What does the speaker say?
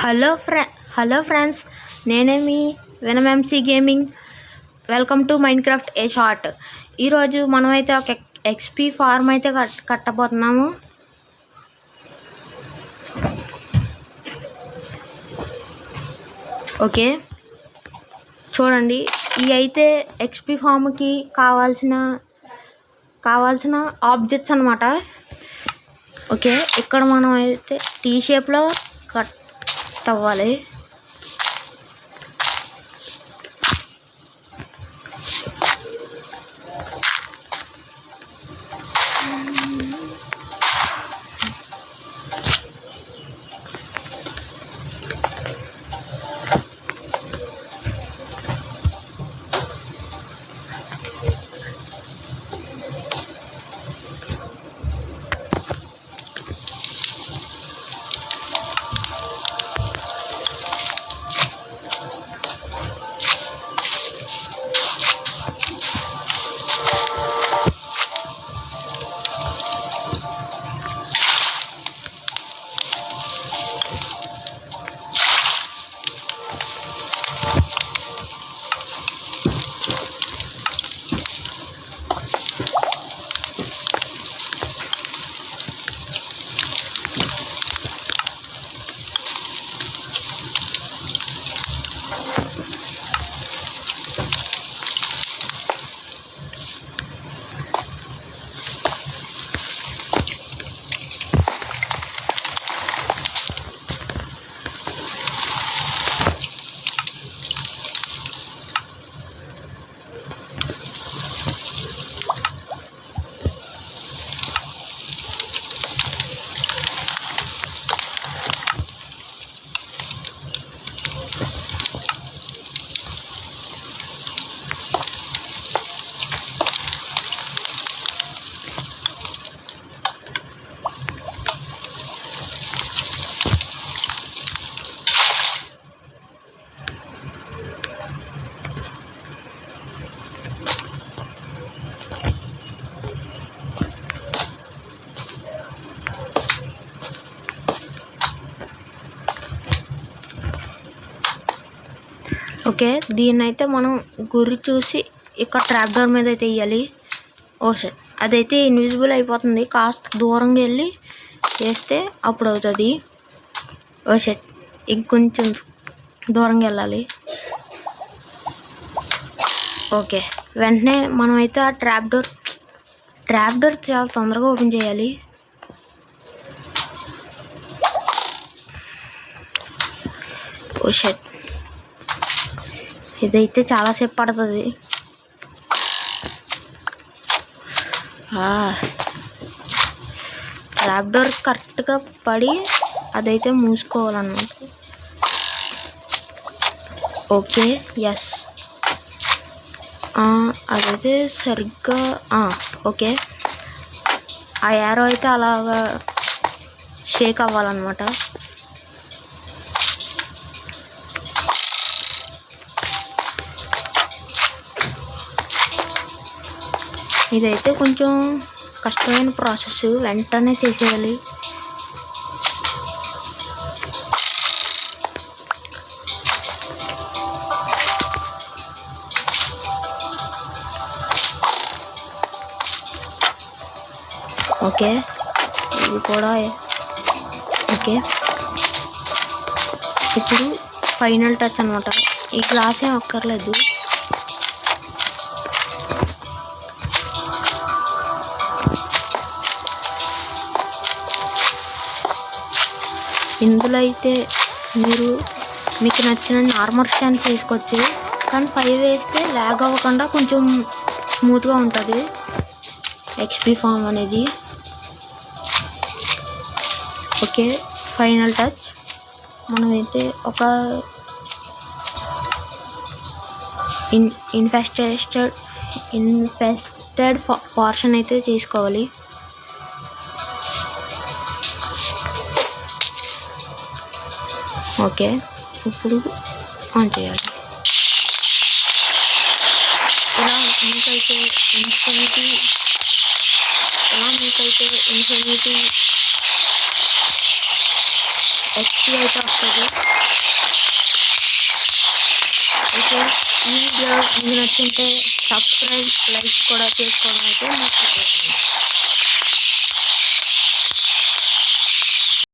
Hello friends, నేనే మీ Vinam MC gaming. Welcome to Minecraft a short. ఈరోజు మనమైతే ఒక ఎక్స్పీ ఫార్మ్ అయితే కట్టబోతున్నాము. ఓకే, చూడండి, ఇవి అయితే ఎక్స్పీ ఫార్మ్కి కావాల్సిన ఆబ్జెక్ట్స్ అన్నమాట. ఓకే, ఇక్కడ మనం అయితే టీ షేప్లో కట్ అవ్వాలి. ఓకే, దీన్ని అయితే మనం గురి చూసి ఇక్కడ ట్రాప్ డోర్ మీద అయితే వేయాలి. ఓ షట్, అదైతే ఇన్విజిబుల్ అయిపోతుంది. కాస్త దూరంగా వెళ్ళి వేస్తే అప్పుడు అవుతుంది. ఓ షట్, ఇంకొంచెం దూరంగా వెళ్ళాలి. ఓకే, వెంటనే మనం అయితే ఆ ట్రాప్ డోర్ చాలా తొందరగా ఓపెన్ చేయాలి. ఓ షట్, ఇదైతే చాలాసేపు పడుతుంది. ట్రాప్ డోర్ కరెక్ట్గా పడి అదైతే మూసుకోవాలన్నమాట. ఓకే, ఎస్, అదైతే సరిగ్గా ఓకే, ఆ యారో అయితే అలాగా షేక్ అవ్వాలన్నమాట. ఇదైతే కొంచెం కష్టమైన ప్రాసెస్, వెంటనే చేసేయాలి. ఓకే, ఇది కూడా ఓకే. ఇప్పుడు ఫైనల్ టచ్ అనమాట. ఈ గ్లాస్ ఏం అక్కర్లేదు. ఇందులో అయితే మీకు నచ్చిన నార్మల్ స్టాండ్స్ వేసుకోవచ్చు, కానీ 5 వేస్తే ల్యాగ్ అవ్వకుండా కొంచెం స్మూత్గా ఉంటుంది ఎక్స్పీ ఫామ్ అనేది. Okay, final touch. మనమైతే ఒక ఇన్ఫెస్టెడ్ పోర్షన్ అయితే తీసుకోవాలి. ఓకే, ఇప్పుడు ఆన్ చేయాలి. ఇలా మీకైతే ఇన్ఫినిటీ XP అయితే వస్తుంది. అయితే ఈ వీడియో మీకు నచ్చింటే సబ్స్క్రైబ్, లైక్ కూడా చేసుకోవడం అయితే మర్చిపోకండి.